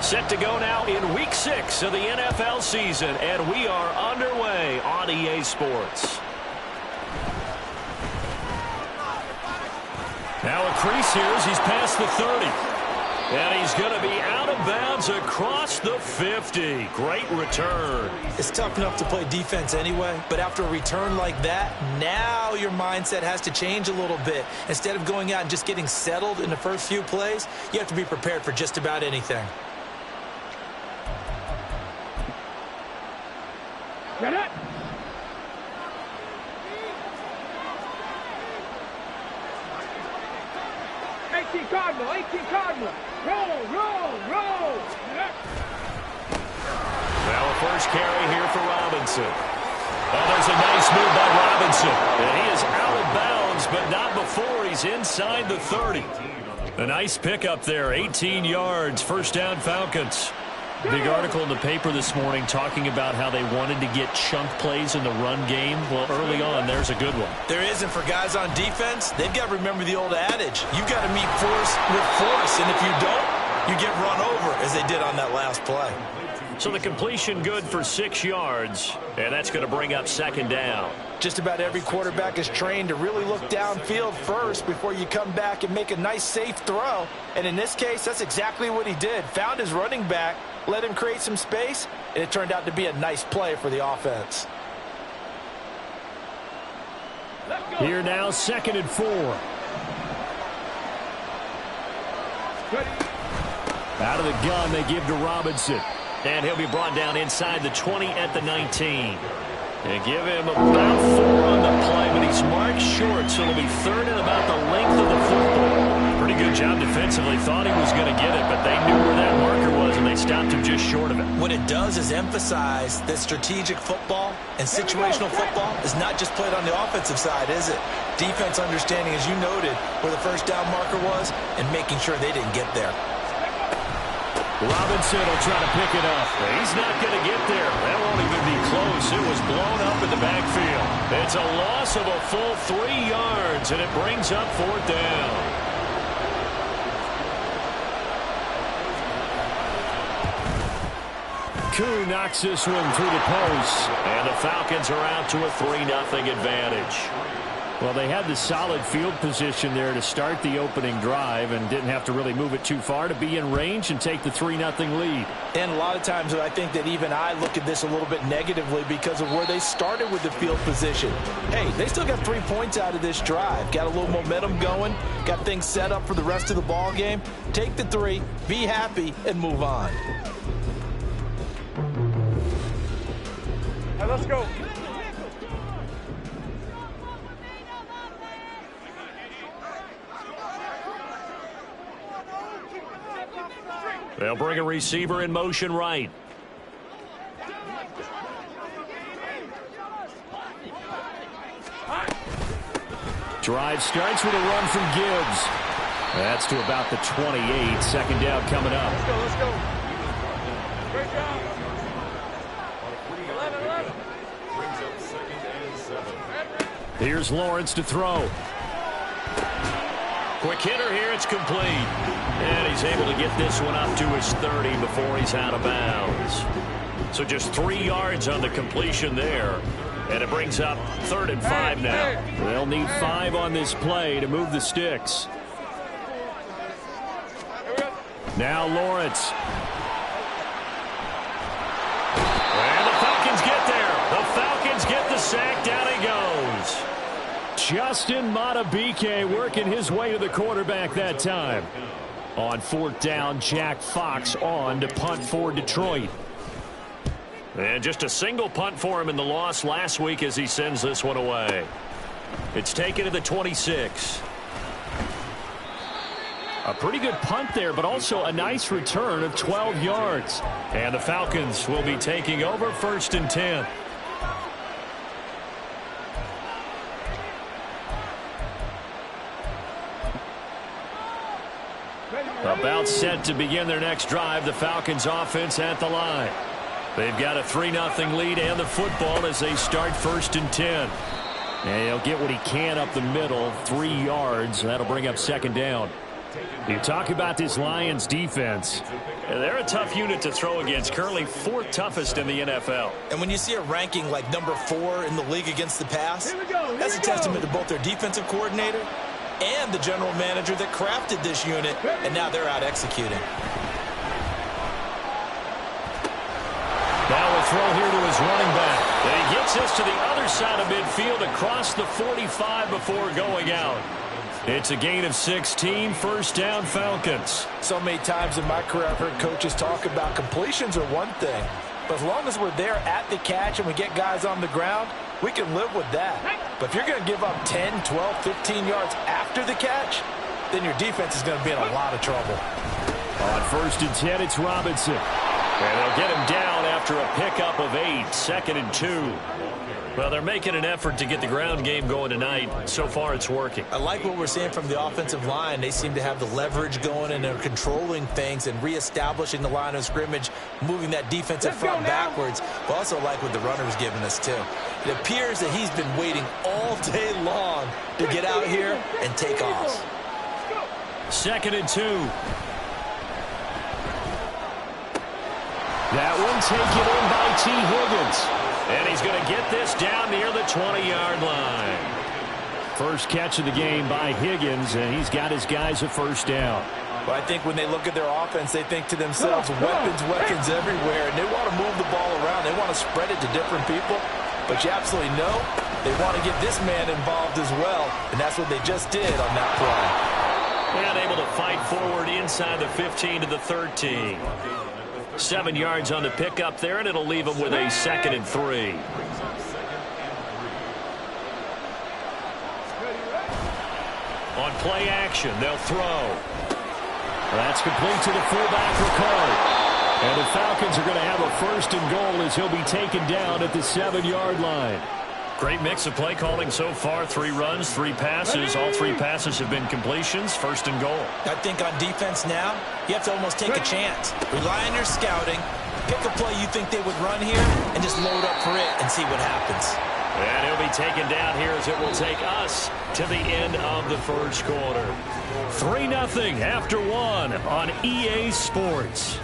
Set to go now in Week 6 of the NFL season, and we are underway on EA Sports. Now a crease here as he's past the 30. And he's going to be out of bounds across the 50. Great return. It's tough enough to play defense anyway, but after a return like that, now your mindset has to change a little bit. Instead of going out and just getting settled in the first few plays, you have to be prepared for just about anything. Get it! Cardinal, 18 Cardinal. Roll. Well, a first carry here for Robinson. Oh, there's a nice move by Robinson. And he is out of bounds, but not before he's inside the 30. A nice pickup there, 18 yards, first down Falcons. Big article in the paper this morning talking about how they wanted to get chunk plays in the run game. Well, early on, there's a good one. There isn't for guys on defense. They've got to remember the old adage. You've got to meet force with force, and if you don't, you get run over, as they did on that last play. So the completion good for 6 yards, and that's going to bring up second down. Just about every quarterback is trained to really look downfield first before you come back and make a nice, safe throw. And in this case, that's exactly what he did. Found his running back, let him create some space, and it turned out to be a nice play for the offense. Here now, 2nd and 4. Out of the gun, they give to Robinson. And he'll be brought down inside the 20 at the 19. They give him about 4 on the play, but he's marked short, so it'll be 3rd and about the length of the football. Pretty good job defensively. Thought he was going to get it, but they knew where that marker was, and they stopped him just short of it. What it does is emphasize that strategic football and situational football is not just played on the offensive side, is it? Defense understanding, as you noted, where the first down marker was and making sure they didn't get there. Robinson will try to pick it up. He's not going to get there. That won't even be close. It was blown up in the backfield. It's a loss of a full 3 yards, and it brings up 4th down. Koo knocks this one through the post, and the Falcons are out to a 3-0 advantage. Well, they had the solid field position there to start the opening drive and didn't have to really move it too far to be in range and take the 3-0 lead. And a lot of times I think that even I look at this a little bit negatively because of where they started with the field position. Hey, they still got 3 points out of this drive. Got a little momentum going. Got things set up for the rest of the ball game. Take the 3, be happy, and move on. Hey, let's go. They'll bring a receiver in motion right. Drive starts with a run from Gibbs. That's to about the 28. Second down coming up. Let's go. Great job. 11. Here's Lawrence to throw. Quick hitter here, it's complete. And he's able to get this one up to his 30 before he's out of bounds. So just 3 yards on the completion there. And it brings up 3rd and 5 now. They'll need 5 on this play to move the sticks. Now Lawrence. And the Falcons get there. The Falcons get the sack. Down he goes. Justin Madubuike working his way to the quarterback that time. On 4th down, Jack Fox on to punt for Detroit. And just a single punt for him in the loss last week as he sends this one away. It's taken to the 26. A pretty good punt there, but also a nice return of 12 yards. And the Falcons will be taking over 1st and 10. About set to begin their next drive. The Falcons offense at the line. They've got a 3-0 lead and the football as they start 1st and 10. And he'll get what he can up the middle, 3 yards. That'll bring up 2nd down. You talk about this Lions defense. They're a tough unit to throw against, currently 4th toughest in the NFL. And when you see a ranking like number 4 in the league against the pass, that's a testament to both their defensive coordinator and the general manager that crafted this unit, and now they're out executing. Now a throw here to his running back. And he gets this to the other side of midfield across the 45 before going out. It's a gain of 16, first down Falcons. So many times in my career I've heard coaches talk about completions are one thing, but as long as we're there at the catch and we get guys on the ground, we can live with that. But if you're going to give up 10, 12, 15 yards after the catch, then your defense is going to be in a lot of trouble. On 1st and 10, it's Robinson. And they'll get him down after a pickup of 8, 2nd and 2. Well, they're making an effort to get the ground game going tonight. So far, it's working. I like what we're seeing from the offensive line. They seem to have the leverage going, and they're controlling things and reestablishing the line of scrimmage, moving that defensive front backwards. But also like what the runner's giving us, too. It appears that he's been waiting all day long to get out here and take off. 2nd and 2. That one taken in by T. Higgins. And he's going to get this down near the 20-yard line. First catch of the game by Higgins, and he's got his guys a first down. Well, I think when they look at their offense, they think to themselves, weapons everywhere, and they want to move the ball around. They want to spread it to different people. But you absolutely know they want to get this man involved as well, and that's what they just did on that play. And able to fight forward inside the 15 to the 13. 7 yards on the pickup there, and it'll leave them with a 2nd and 3. On play action, they'll throw. That's complete to the fullback, Ricard. And the Falcons are going to have a 1st and goal as he'll be taken down at the 7-yard line. Great mix of play calling so far. 3 runs, 3 passes. All 3 passes have been completions. 1st and goal. I think on defense now, you have to almost take a chance. Rely on your scouting. Pick a play you think they would run here and just load up for it and see what happens. And he'll be taken down here as it will take us to the end of the 1st quarter. 3-0 after 1 on EA Sports.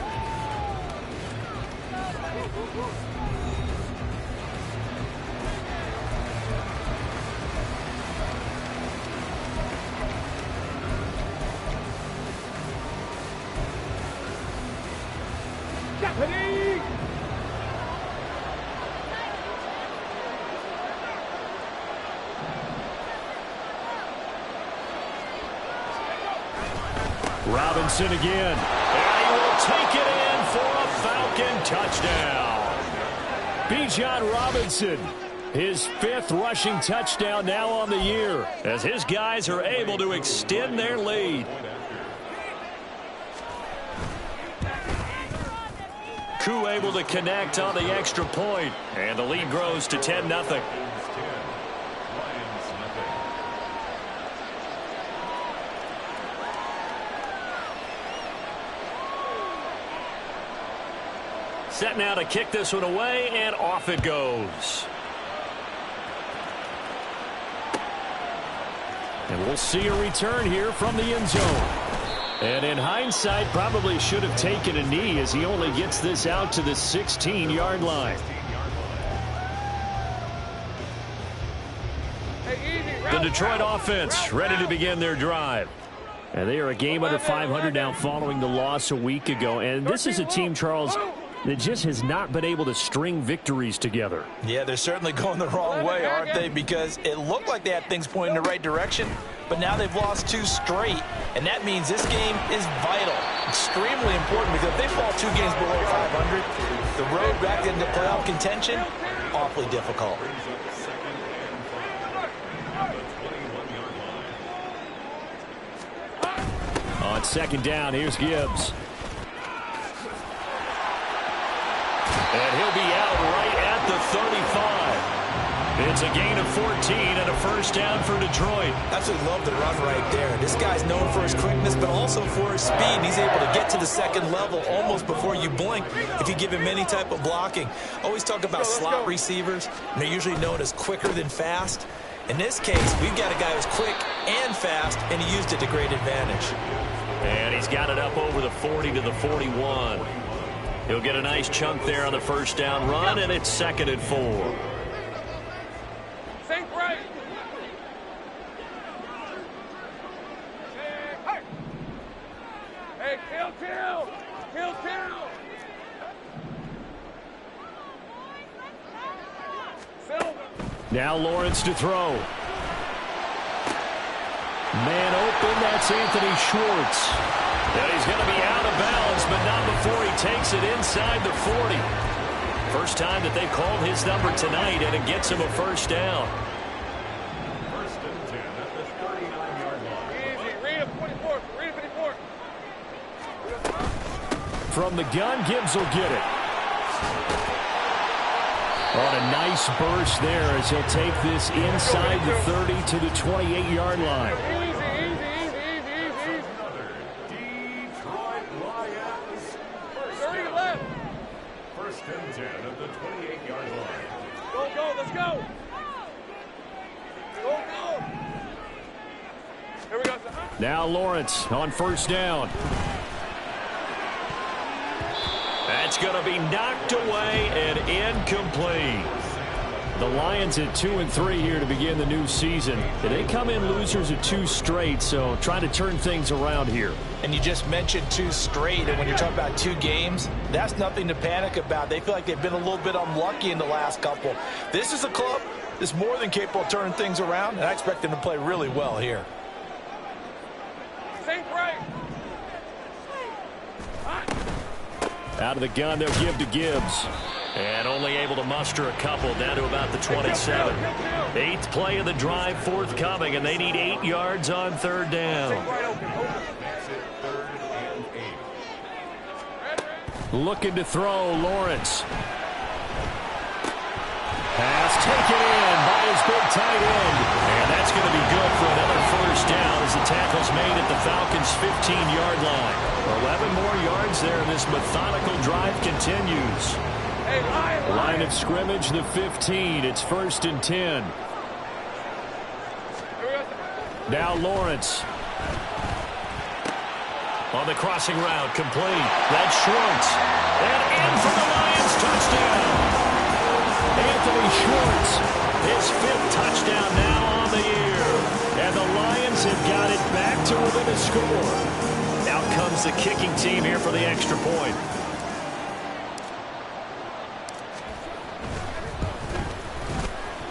Robinson again. And he will take it in for a Falcon touchdown. Bijan Robinson, his 5th rushing touchdown now on the year, as his guys are able to extend their lead. Koo able to connect on the extra point, and the lead grows to 10-0. Set now to kick this one away, and off it goes. And we'll see a return here from the end zone. And in hindsight, probably should have taken a knee as he only gets this out to the 16-yard line. The Detroit offense ready to begin their drive. And they are a game under 500 now following the loss a week ago. And this is a team, Charles, that just has not been able to string victories together. Yeah, they're certainly going the wrong way, aren't they? Because it looked like they had things pointing in the right direction, but now they've lost 2 straight, and that means this game is vital, extremely important, because if they fall 2 games below 500, the road back into playoff contention, awfully difficult. On 2nd down, here's Gibbs. And he'll be out right at the 35. It's a gain of 14 and a first down for Detroit. Absolutely love the run right there. This guy's known for his quickness, but also for his speed. And he's able to get to the 2nd level almost before you blink if you give him any type of blocking. Always talk about slot receivers, and they're usually known as quicker than fast. In this case, we've got a guy who's quick and fast, and he used it to great advantage. And he's got it up over the 40 to the 41. He'll get a nice chunk there on the first down run, and it's 2nd and 4. Sink right. Hey, kill. Now Lawrence to throw. Man open, that's Anthony Schwartz. And he's going to be out of bounds, but not before he takes it inside the 40. First time that they've called his number tonight, and it gets him a first down. First and 10 at the 39-yard line. Easy. Read him 24. Read him 54. From the gun, Gibbs will get it. On a nice burst there as he'll take this inside the 30 to the 28-yard line. Easy. Another Detroit Lions. 30 left. First and 10 at the 28-yard line. Go. Let's go. Go. Here we go. Now Lawrence on first down. That's going to be knocked away and incomplete. The Lions at 2-3 here to begin the new season. They come in losers of 2 straight, so trying to turn things around here. And you just mentioned 2 straight, and when you're talking about 2 games, that's nothing to panic about. They feel like they've been a little bit unlucky in the last couple. This is a club that's more than capable of turning things around, and I expect them to play really well here. Sink right. Out of the gun, they'll give to Gibbs. And only able to muster a couple down to about the 27. 8th play of the drive forthcoming, and they need 8 yards on 3rd down. Looking to throw, Lawrence. Pass taken in by his big tight end. And that's going to be good for another first down as the tackle's made at the Falcons' 15-yard line. 11 more yards there, and this methodical drive continues. Hey, Line of scrimmage, the 15. It's 1st and 10. Now Lawrence. On the crossing route, complete. That's Schwartz. And in for the Lions, touchdown. Anthony Schwartz, His 5th touchdown now on the year. and the Lions have got it back to within a score. Out comes the kicking team here for the extra point.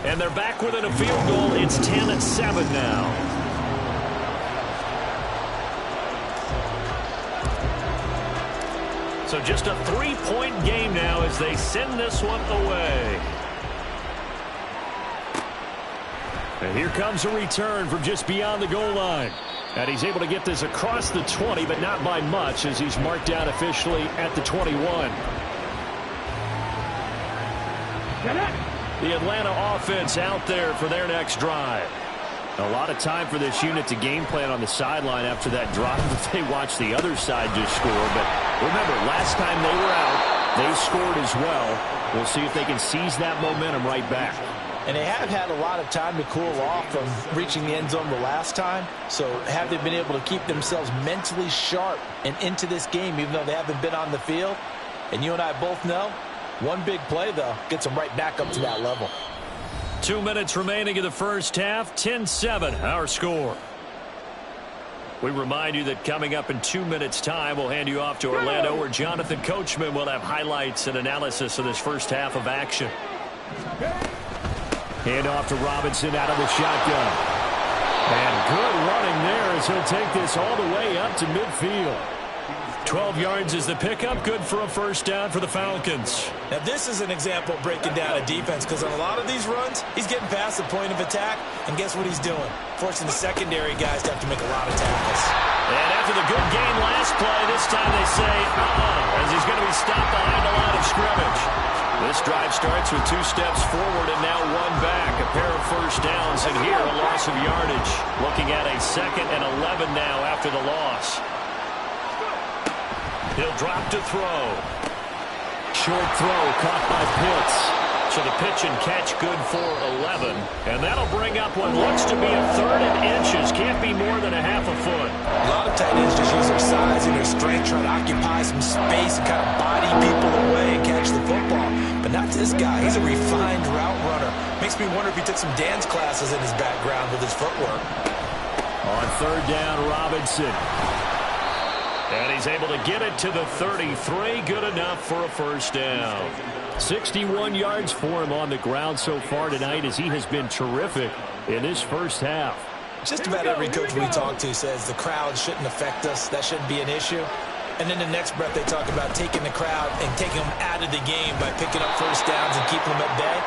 And they're back within a field goal. It's 10-7 now. So just a 3-point game now as they send this one away. And here comes a return from just beyond the goal line. And he's able to get this across the 20, but not by much as he's marked down officially at the 21. The Atlanta offense out there for their next drive. A lot of time for this unit to game plan on the sideline after that drive that they watched the other side just score. But remember, last time they were out, they scored as well. We'll see if they can seize that momentum right back. And they have had a lot of time to cool off from reaching the end zone the last time. So have they been able to keep themselves mentally sharp and into this game even though they haven't been on the field? And you and I both know, one big play, though, gets them right back up to that level. 2 minutes remaining in the first half. 10-7, our score. We remind you that coming up in 2 minutes' time, we'll hand you off to Orlando, where Jonathan Coachman will have highlights and analysis of this first half of action. Hand off to Robinson out of the shotgun. And good running there as he'll take this all the way up to midfield. 12 yards is the pickup. Good for a first down for the Falcons. Now, this is an example of breaking down a defense because on a lot of these runs, he's getting past the point of attack, and guess what he's doing? Forcing the secondary guys to have to make a lot of tackles. And after the good gain last play, this time they say, as he's going to be stopped behind the line of scrimmage. This drive starts with 2 steps forward and now 1 back. A pair of first downs, and here a loss of yardage. Looking at a 2nd and 11 now after the loss. He'll drop to throw. Short throw caught by Pitts. So the pitch and catch good for 11. And that'll bring up what looks to be a third and inches. Can't be more than a half a foot. A lot of tight ends just use their size and their strength, trying to occupy some space and kind of body people away and catch the football. But not this guy. He's a refined route runner. Makes me wonder if he took some dance classes in his background with his footwork. On third down, Robinson. And he's able to get it to the 33. Good enough for a first down. 61 yards for him on the ground so far tonight as he has been terrific in this first half. Just about every coach we talk to says the crowd shouldn't affect us. That shouldn't be an issue. And then the next breath they talk about taking the crowd and taking them out of the game by picking up first downs and keeping them at bay.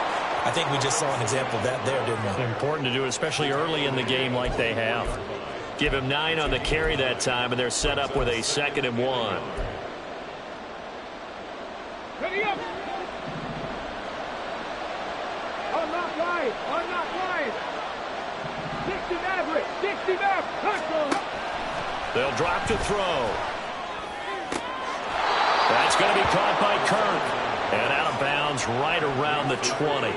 I think we just saw an example of that there, didn't we? Important to do, especially early in the game like they have. Give him 9 on the carry that time, and they're set up with a 2nd and 1. Ready up. On not wide. On not wide. 60 average. 60 back. Touchdown. They'll drop to throw. That's going to be caught by Kirk. And out of bounds right around the 20.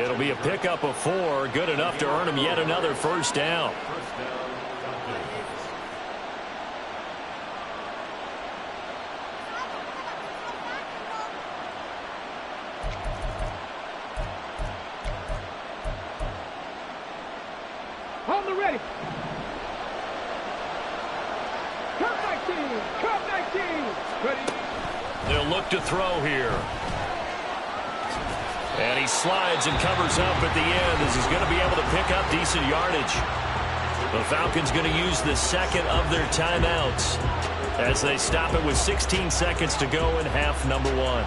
It'll be a pickup of 4. Good enough to earn him yet another first down. On the ready. Come 19. Come 19. Ready. They'll look to throw here. And he slides and covers up at the end as he's going to be able to pick up decent yardage. The Falcons going to use the second of their timeouts as they stop it with 16 seconds to go in half number 1.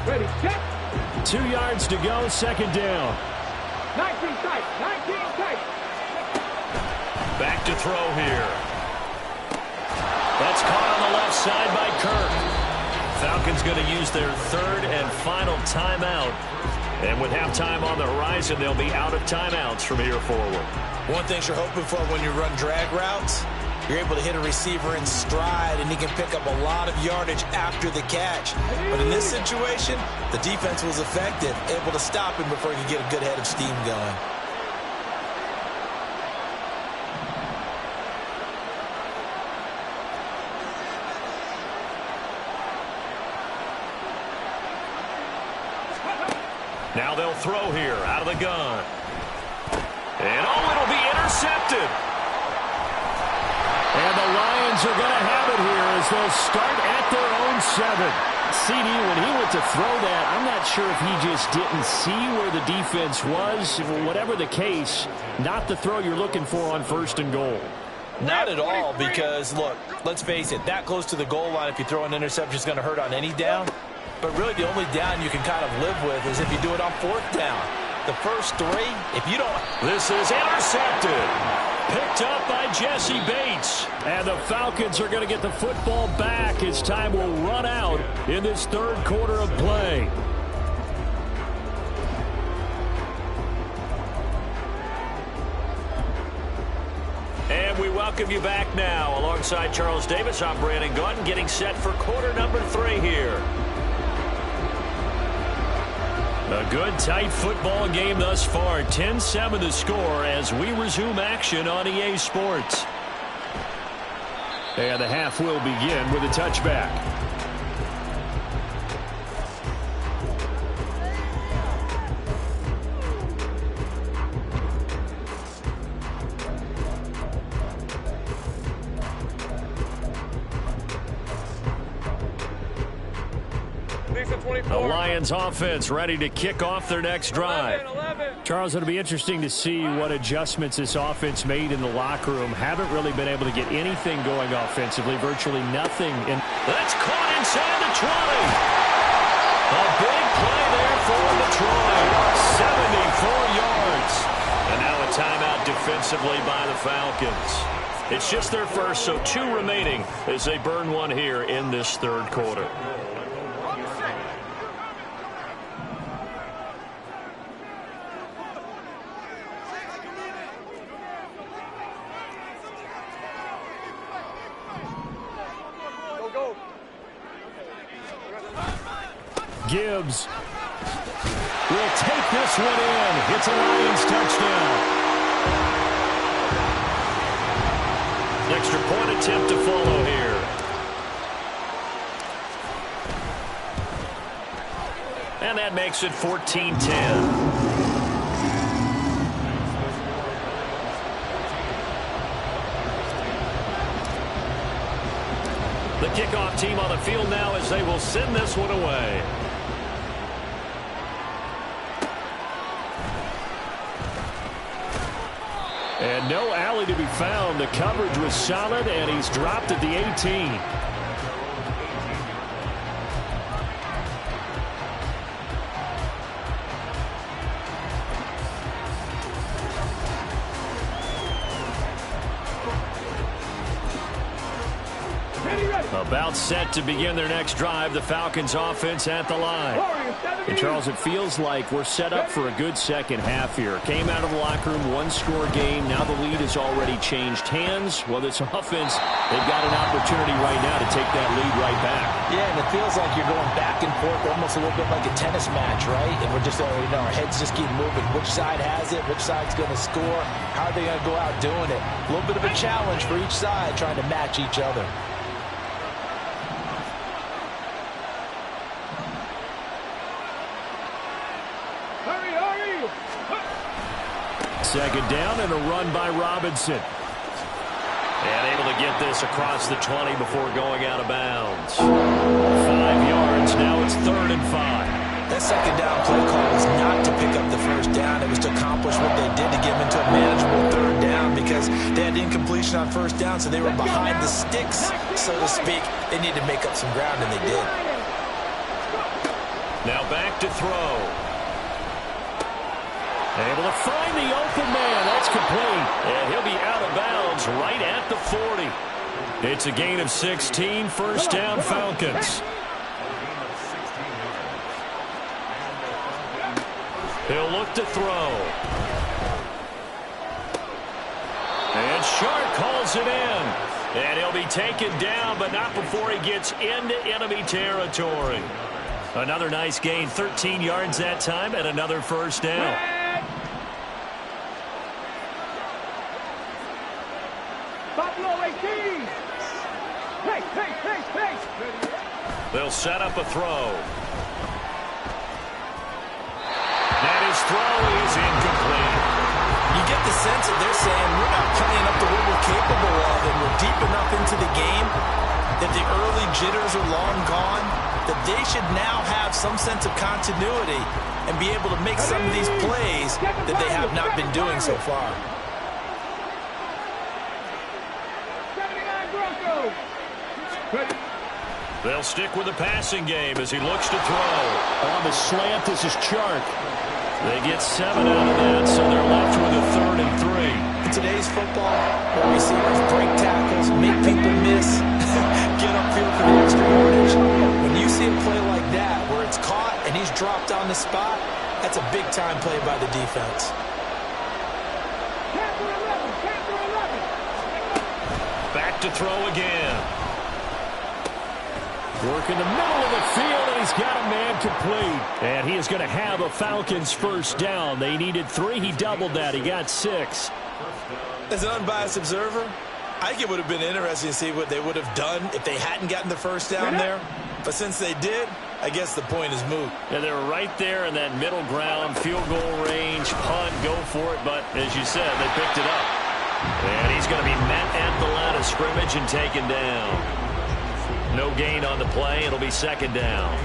Ready. Check. 2 yards to go, 2nd down. 19 tight. 19 tight. Back to throw here. That's caught on the left side by Kirk. Falcons going to use their 3rd and final timeout. And with halftime on the horizon, they'll be out of timeouts from here forward. One thing you're hoping for when you run drag routes, you're able to hit a receiver in stride, and he can pick up a lot of yardage after the catch. But in this situation, the defense was effective, able to stop him before he could get a good head of steam going. Now they'll throw here out of the gun. And it'll be intercepted. And the Lions are going to have it here as they'll start at their own 7. CD, when he went to throw that, I'm not sure if he just didn't see where the defense was. Whatever the case, not the throw you're looking for on 1st and goal. Not at all, because, look, let's face it, that close to the goal line, if you throw an interception, is going to hurt on any down. But really, the only down you can kind of live with is if you do it on 4th down. The first 3, if you don't... This is intercepted. Picked up by Jesse Bates. And the Falcons are going to get the football back as time will run out in this 3rd quarter of play. And we welcome you back now. Alongside Charles Davis, I'm Brandon Gaudin, getting set for quarter number 3 here. A good, tight football game thus far. 10-7 the score as we resume action on EA Sports. And the half will begin with a touchback. The Lions offense ready to kick off their next drive. 11. Charles, it'll be interesting to see what adjustments this offense made in the locker room. Haven't really been able to get anything going offensively, virtually nothing. That's caught inside the 20. A big play there for Detroit. 74 yards. And now a timeout defensively by the Falcons. It's just their first, so 2 remaining as they burn 1 here in this 3rd quarter. Gibbs will take this one in. It's a Lions touchdown. Extra point attempt to follow here. And that makes it 14-10. The kickoff team on the field now as they will send this one away. And no alley to be found. The coverage was solid, and he's dropped at the 18. About set to begin their next drive. The Falcons offense at the line. And Charles, it feels like we're set up for a good second half here. Came out of the locker room, one-score game. Now the lead has already changed hands. Well, this offense, they've got an opportunity right now to take that lead right back. Yeah, and it feels like you're going back and forth almost a little bit like a tennis match, right? And we're just, our heads just keep moving. Which side has it? Which side's going to score? How are they going to go out doing it? A little bit of a challenge for each side trying to match each other. Second down and a run by Robinson. And able to get this across the 20 before going out of bounds. 5 yards. Now it's 3rd and 5. That second down play call was not to pick up the first down. It was to accomplish what they did to get them into a manageable 3rd down because they had incompletion on 1st down, so they were behind the sticks, so to speak. They needed to make up some ground, and they did. Now back to throw. Able to find the open man. That's complete. And he'll be out of bounds right at the 40. It's a gain of 16. First down, Falcons. He'll look to throw. And Sharp calls it in. And he'll be taken down, but not before he gets into enemy territory. Another nice gain, 13 yards that time, and another first down. They'll set up a throw. That his throw is incomplete. You get the sense that they're saying we're not playing up to what we're capable of, and we're deep enough into the game that the early jitters are long gone, that they should now have some sense of continuity and be able to make some of these plays that they have not been doing so far. They'll stick with the passing game as he looks to throw. On the slant, this is Chark. They get 7 out of that, so they're left with a 3rd and 3. In today's football, where receivers break tackles, make people miss, get upfield for the extra yardage, when you see a play like that where it's caught and he's dropped on the spot, that's a big-time play by the defense. Back to throw again. Work in the middle of the field, and he's got a man complete. And he is going to have a Falcons first down. They needed 3. He doubled that. He got 6. As an unbiased observer, I think it would have been interesting to see what they would have done if they hadn't gotten the first down there. But since they did, I guess the point is moot. Yeah, they were right there in that middle ground, field goal range, punt, go for it. But as you said, they picked it up. And he's going to be met at the line of scrimmage and taken down. No gain on the play. It'll be 2nd down.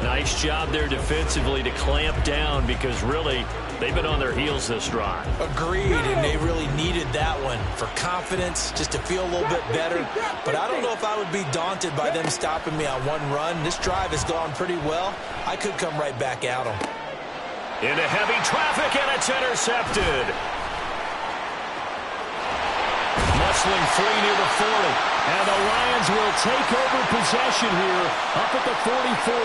Nice job there defensively to clamp down because really they've been on their heels this drive. Agreed, and they really needed that one for confidence, just to feel a little bit better. But I don't know if I would be daunted by them stopping me on one run. This drive has gone pretty well. I could come right back at them. Into heavy traffic, and it's intercepted. Muscling free near the 40. And the Lions will take over possession here up at the 44.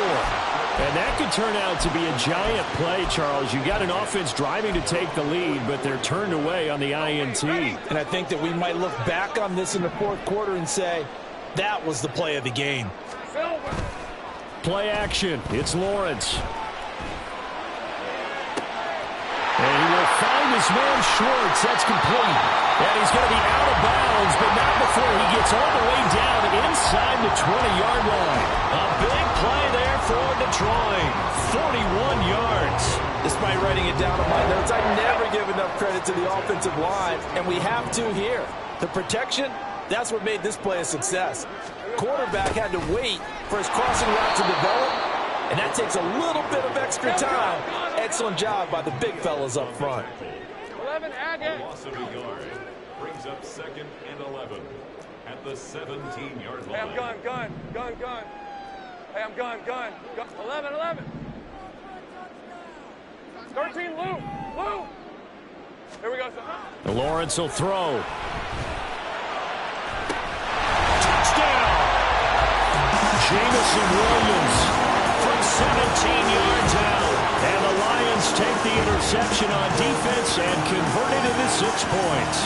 And that could turn out to be a giant play, Charles. You got an offense driving to take the lead, but they're turned away on the INT. And I think that we might look back on this in the 4th quarter and say, that was the play of the game. Play action. It's Lawrence. And he will find his man Schwartz. That's complete. And he's going to be out of bounds, but not before he gets all the way down inside the 20-yard line. A big play there for Detroit. 41 yards. Despite writing it down on my notes, I never give enough credit to the offensive line, and we have to here. The protection, that's what made this play a success. Quarterback had to wait for his crossing route to develop, and that takes a little bit of extra time. Excellent job by the big fellas up front. 11, Loss of a yard brings up 2nd and 11 at the 17-yard line. Hey, I'm gun. Hey, I'm gun. 11. 13, Lou. Here we go, son. Lawrence will throw. Touchdown! Jamison Williams from 17 yards out. And the Lions take the interception on defense and convert it into 6 points.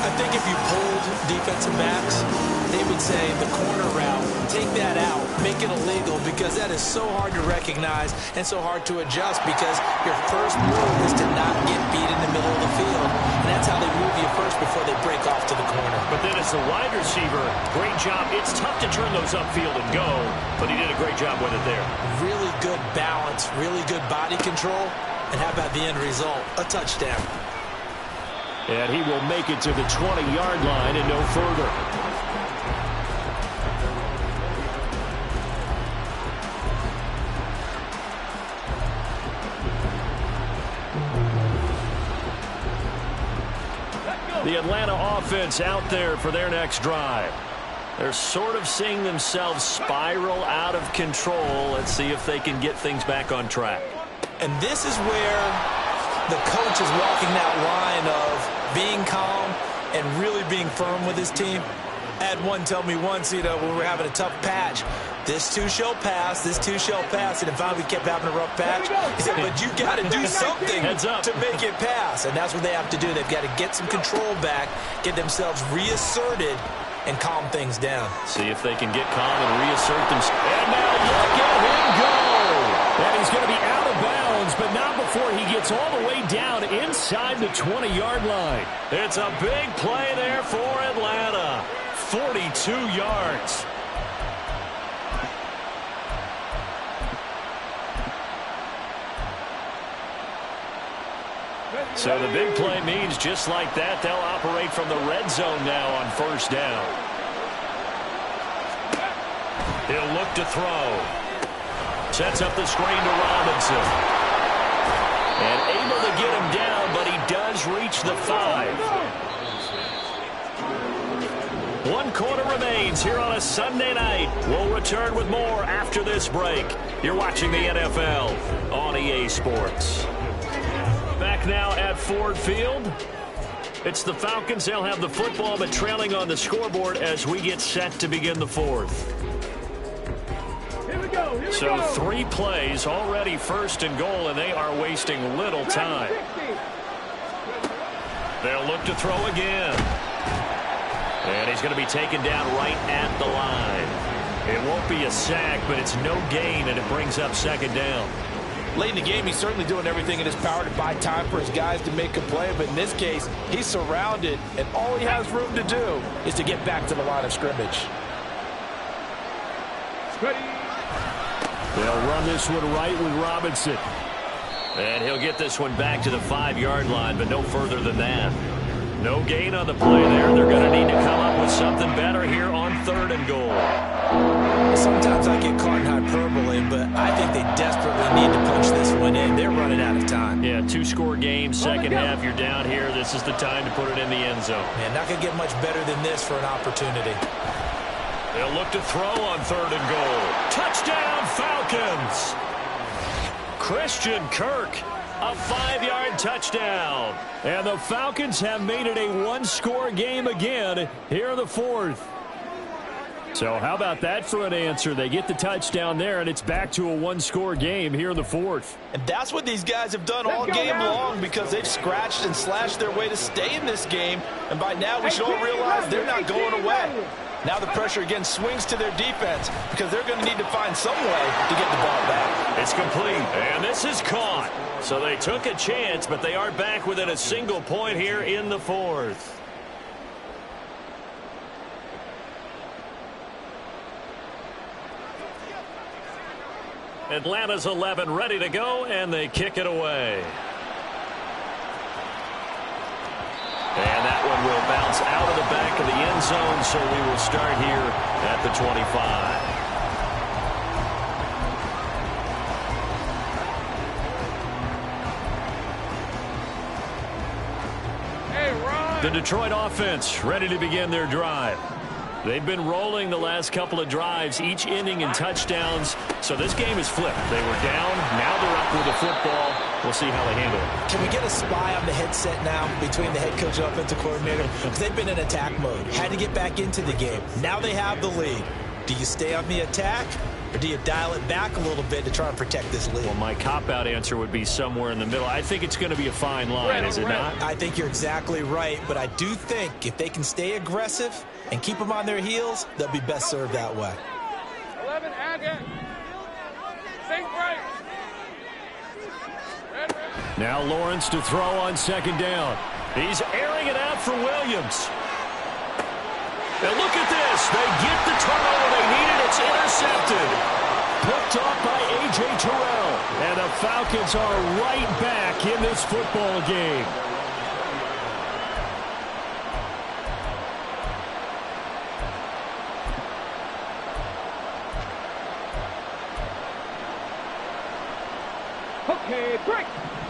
I think if you pulled defensive backs, they would say the corner route, take that out, make it illegal, because that is so hard to recognize and so hard to adjust, because your first move is to not get beat in the middle of the field. And that's how they move you first before they break off to the corner. But then as the wide receiver, great job. It's tough to turn those upfield and go, but he did a great job with it there. Really good balance, really good body control, and how about the end result? A touchdown. And he will make it to the 20-yard line and no further. The Atlanta offense out there for their next drive. They're sort of seeing themselves spiral out of control. Let's see if they can get things back on track. And this is where the coach is walking that line of being calm and really being firm with his team. I had one tell me once, when we're having a tough patch, this too shall pass, this too shall pass. And if we kept having a rough patch, he said, but you got to do something to make it pass. And that's what they have to do. They've got to get some control back, get themselves reasserted, and calm things down. See if they can get calm and reassert themselves. And now look at him go. And he's going to be out of bounds, but not before he gets all the way down inside the 20-yard line. It's a big play there for Atlanta. 42 yards. So the big play means just like that, they'll operate from the red zone now on first down. He'll look to throw. Sets up the screen to Robinson. And able to get him down, but he does reach the 5. 1 quarter remains here on a Sunday night. We'll return with more after this break. You're watching the NFL on EA Sports. Back now at Ford Field. It's the Falcons. They'll have the football, but trailing on the scoreboard as we get set to begin the 4th. So 3 plays already first and goal, and they are wasting little time. They'll look to throw again. And he's going to be taken down right at the line. It won't be a sack, but it's no gain, and it brings up 2nd down. Late in the game, he's certainly doing everything in his power to buy time for his guys to make a play. But in this case, he's surrounded, and all he has room to do is to get back to the line of scrimmage. They'll run this one right with Robinson. And he'll get this one back to the 5-yard line, but no further than that. No gain on the play there. They're going to need to come up with something better here on 3rd and goal. Sometimes I get caught in hyperbole, but I think they desperately need to punch this one in. They're running out of time. Yeah, 2-score game, second half. You're down here. This is the time to put it in the end zone. Man, not going to get much better than this for an opportunity. They'll look to throw on 3rd and goal. Touchdown, Falcons! Christian Kirk, a 5-yard touchdown. And the Falcons have made it a 1-score game again here in the 4th. So how about that for an answer? They get the touchdown there, and it's back to a 1-score game here in the 4th. And that's what these guys have done all game long, because they've scratched and slashed their way to stay in this game. And by now we should all realize they're not going away. Now the pressure again swings to their defense because they're going to need to find some way to get the ball back. It's complete, and this is caught. So they took a chance, but they are back within a single point here in the fourth. Atlanta's 11 ready to go, and they kick it away. And that one will bounce out of the back of the end zone, so we will start here at the 25. The Detroit offense ready to begin their drive. They've been rolling the last couple of drives, each inning in touchdowns. So this game is flipped. They were down. Now they're up with the football. We'll see how they handle it. Can we get a spy on the headset now between the head coach and offensive coordinator? Because they've been in attack mode. Had to get back into the game. Now they have the lead. Do you stay on the attack, or do you dial it back a little bit to try and protect this lead? Well, my cop-out answer would be somewhere in the middle. I think it's going to be a fine line, is it not? I think you're exactly right, but I do think if they can stay aggressive and keep them on their heels, they'll be best served that way. 11, Agate. Think right. Now Lawrence to throw on second down. He's airing it out for Williams. And look at this. They get the turnover they needed. It's intercepted. Picked off by A.J. Terrell. And the Falcons are right back in this football game. Okay, break.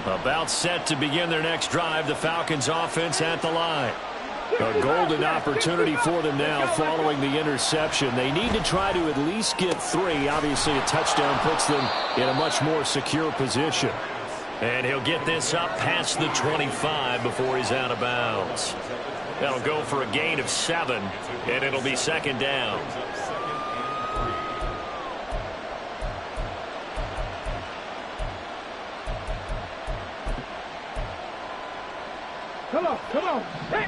About set to begin their next drive. The Falcons offense at the line. A golden opportunity for them now following the interception. They need to try to at least get 3. Obviously, a touchdown puts them in a much more secure position. And he'll get this up past the 25 before he's out of bounds. That'll go for a gain of 7, and it'll be second down. Come on, come on. Hey.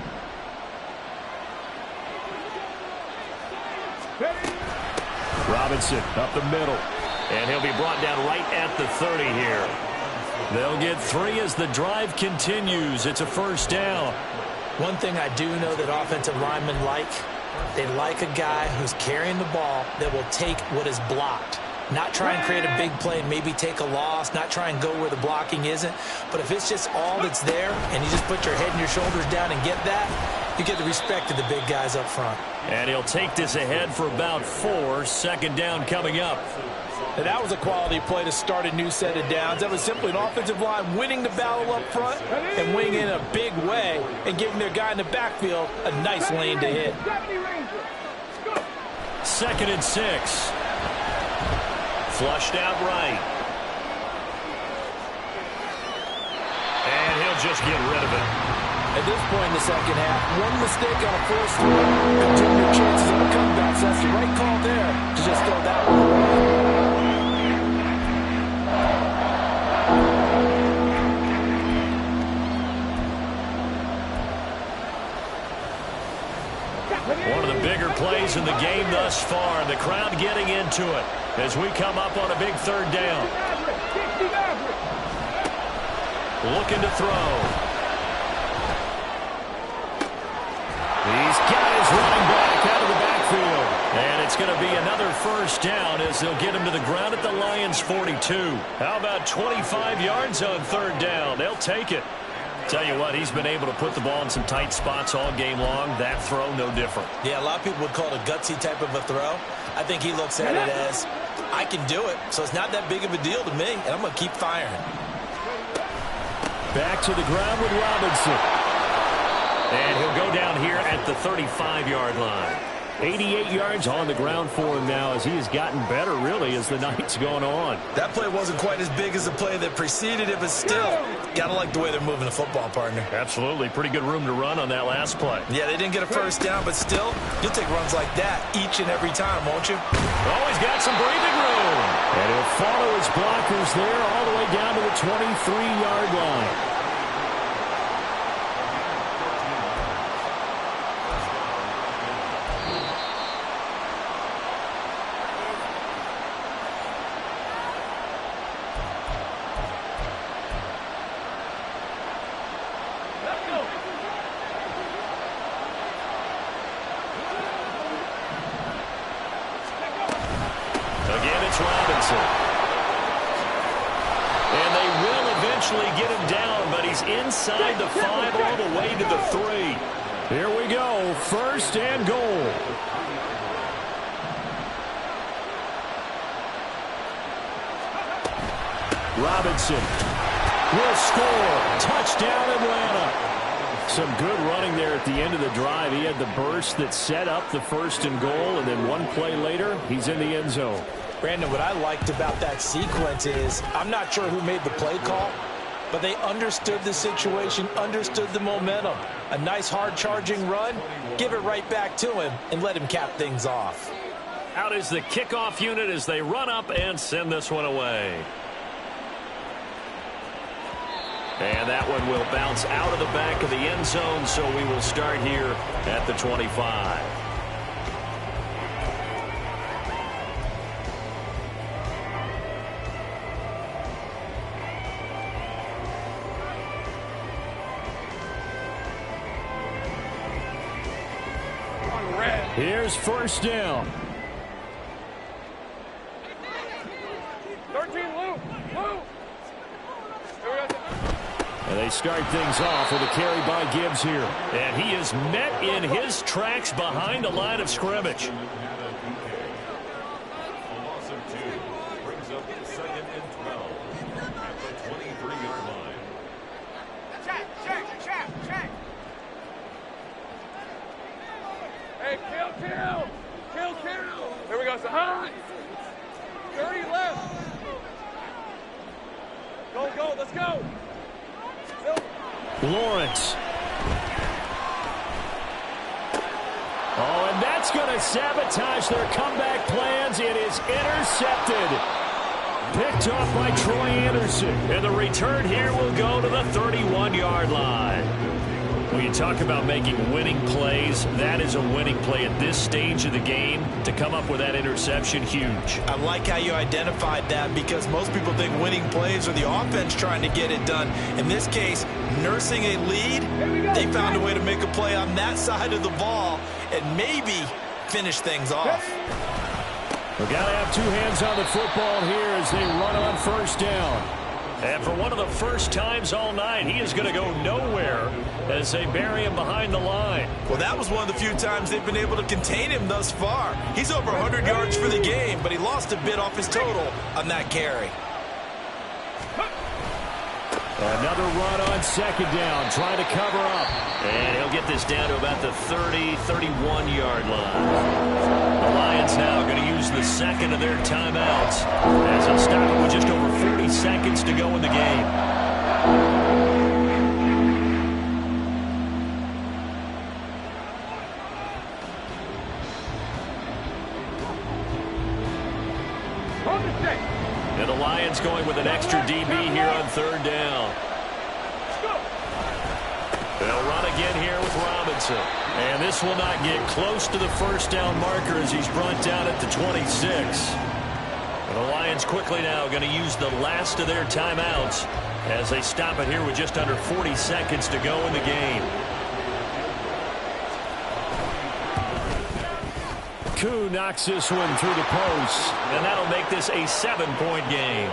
Robinson up the middle. And he'll be brought down right at the 30 here. They'll get 3 as the drive continues. It's a first down. One thing I do know that offensive linemen like, they like a guy who's carrying the ball that will take what is blocked. Not try and create a big play and maybe take a loss, not try and go where the blocking isn't. But if it's just all that's there and you just put your head and your shoulders down and get that, you get the respect of the big guys up front. And he'll take this ahead for about 4. Second down coming up. And that was a quality play to start a new set of downs. That was simply an offensive line winning the battle up front and winning in a big way and giving their guy in the backfield a nice lane to hit. 2nd and 6. Flushed out right. And he'll just get rid of it. At this point in the second half, one mistake on a forced throw could turn your chances of a comeback. So that's the right call there to just throw that one away. One of the bigger plays in the game thus far, and the crowd getting into it as we come up on a big third down. Looking to throw. He's got his running back out of the backfield. And it's going to be another first down as they'll get him to the ground at the Lions' 42. How about 25 yards on third down? They'll take it. Tell you what, he's been able to put the ball in some tight spots all game long. That throw, no different. Yeah, a lot of people would call it a gutsy type of a throw. I think he looks at it as, I can do it, so it's not that big of a deal to me, and I'm going to keep firing. Back to the ground with Robinson. And he'll go down here at the 35-yard line. 88 yards on the ground for him now as he has gotten better, really, as the night's going on. That play wasn't quite as big as the play that preceded it, but still, got to like the way they're moving the football, partner. Absolutely. Pretty good room to run on that last play. Yeah, they didn't get a first down, but still, you'll take runs like that each and every time, won't you? Always got some breathing room. And he'll follow his blockers there all the way down to the 23-yard line. It's Robinson. And they will eventually get him down, but he's inside the 5 all the way to the 3. Here we go, 1st and goal. Robinson will score. Touchdown, Atlanta. Some good running there at the end of the drive. He had the burst that set up the 1st and goal, and then one play later, he's in the end zone. Brandon, what I liked about that sequence is I'm not sure who made the play call, but they understood the situation, understood the momentum. A nice hard-charging run, give it right back to him, and let him cap things off. Out is the kickoff unit as they run up and send this one away. And that one will bounce out of the back of the end zone, so we will start here at the 25. Here's 1st down. 13, Lou. And they start things off with a carry by Gibbs here. And he is met in his tracks behind the line of scrimmage. A loss of 2 brings up 2nd and 12 at the 23-yard line. Check. Hey, kill. Here we go, so high. 30 left. Go, let's go. Lawrence. Oh, and that's going to sabotage their comeback plans. It is intercepted. Picked off by Troy Anderson. And the return here will go to the 31-yard line. When you talk about making winning plays, that is a winning play at this stage of the game. To come up with that interception, huge. I like how you identified that because most people think winning plays are the offense trying to get it done. In this case, nursing a lead, they found a way to make a play on that side of the ball and maybe finish things off. We've got to have 2 hands on the football here as they run on 1st down. And for one of the first times all night, he is going to go nowhere as they bury him behind the line. Well, that was one of the few times they've been able to contain him thus far. He's over 100 yards for the game, but he lost a bit off his total on that carry. Another run on 2nd down, trying to cover up. And he'll get this down to about the 30, 31-yard line. The Lions now going to use the 2nd of their timeouts as they'll stop it with just over 40 seconds to go in the game. And the Lions going with an extra DB here on 3rd down. They'll run again here with Robinson. And this will not get close to the 1st down marker as he's brought down at the 26. And the Lions quickly now going to use the last of their timeouts as they stop it here with just under 40 seconds to go in the game. Koo knocks this one through the post. And that'll make this a 7-point game.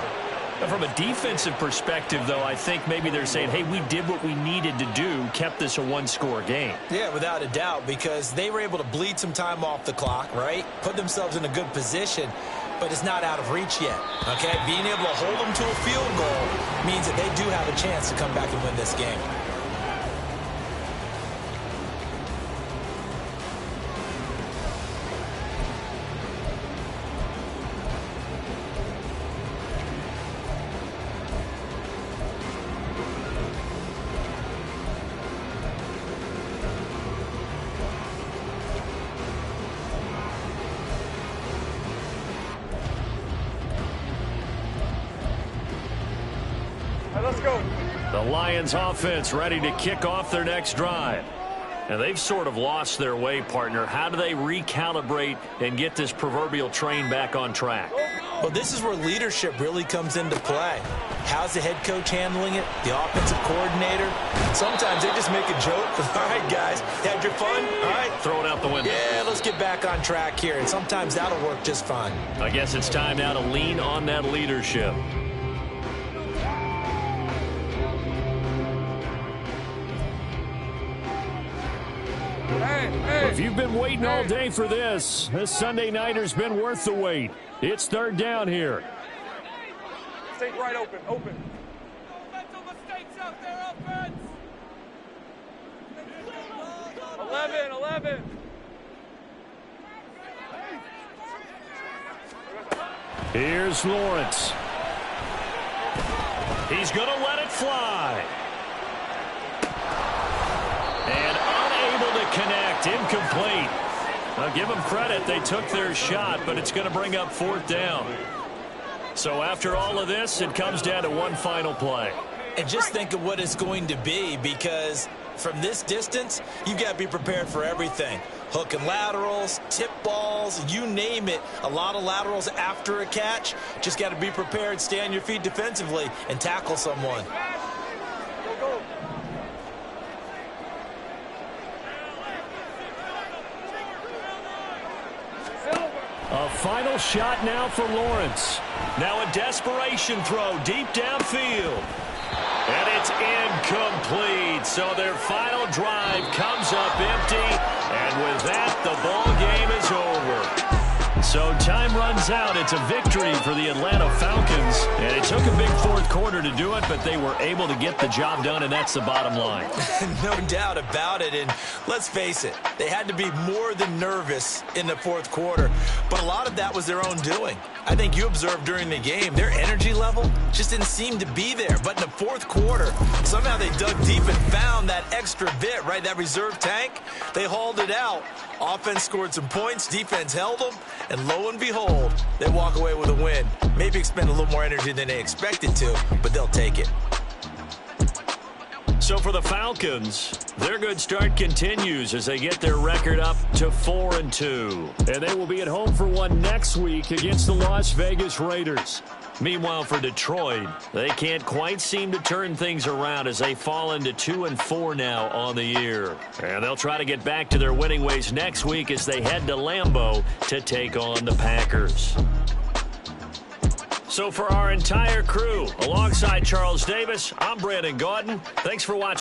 From a defensive perspective, though, I think maybe they're saying, hey, we did what we needed to do, kept this a 1-score game. Yeah, without a doubt, because they were able to bleed some time off the clock, right? Put themselves in a good position, but it's not out of reach yet, okay? Being able to hold them to a field goal means that they do have a chance to come back and win this game. Let's go. The Lions offense ready to kick off their next drive. And they've sort of lost their way, partner. How do they recalibrate and get this proverbial train back on track? Go, go. Well, this is where leadership really comes into play. How's the head coach handling it? The offensive coordinator? Sometimes they just make a joke. All right, guys, had your fun? All right. Throw it out the window. Yeah, let's get back on track here. And sometimes that'll work just fine. I guess it's time now to lean on that leadership. If you've been waiting all day for this Sunday nighter's been worth the wait. It's third down here. Stay right open. Mental mistakes out there, offense. 11. Here's Lawrence. He's going to let it fly. And unable to connect. Incomplete. I'll give them credit. They took their shot, but it's going to bring up fourth down. So after all of this, it comes down to one final play. And just think of what it's going to be, because from this distance, you've got to be prepared for everything. Hook and laterals, tip balls, you name it. A lot of laterals after a catch. Just got to be prepared, stay on your feet defensively, and tackle someone. A final shot now for Lawrence. Now a desperation throw deep downfield. And it's incomplete. So their final drive comes up empty. And with that, the ball game is over. So time runs out. It's a victory for the Atlanta Falcons. And it took a big fourth quarter to do it, but they were able to get the job done, and that's the bottom line. No doubt about it. And let's face it, they had to be more than nervous in the fourth quarter. But a lot of that was their own doing. I think you observed during the game, their energy level just didn't seem to be there. But in the fourth quarter, somehow they dug deep and found that extra bit, right, that reserve tank. They hauled it out. Offense scored some points, defense held them, and lo and behold, they walk away with a win. Maybe expend a little more energy than they expected to, but they'll take it. So for the Falcons, their good start continues as they get their record up to 4-2. And they will be at home for one next week against the Las Vegas Raiders. Meanwhile, for Detroit, they can't quite seem to turn things around as they fall into 2-4 now on the year. And they'll try to get back to their winning ways next week as they head to Lambeau to take on the Packers. So for our entire crew, alongside Charles Davis, I'm Brandon Gaudin. Thanks for watching.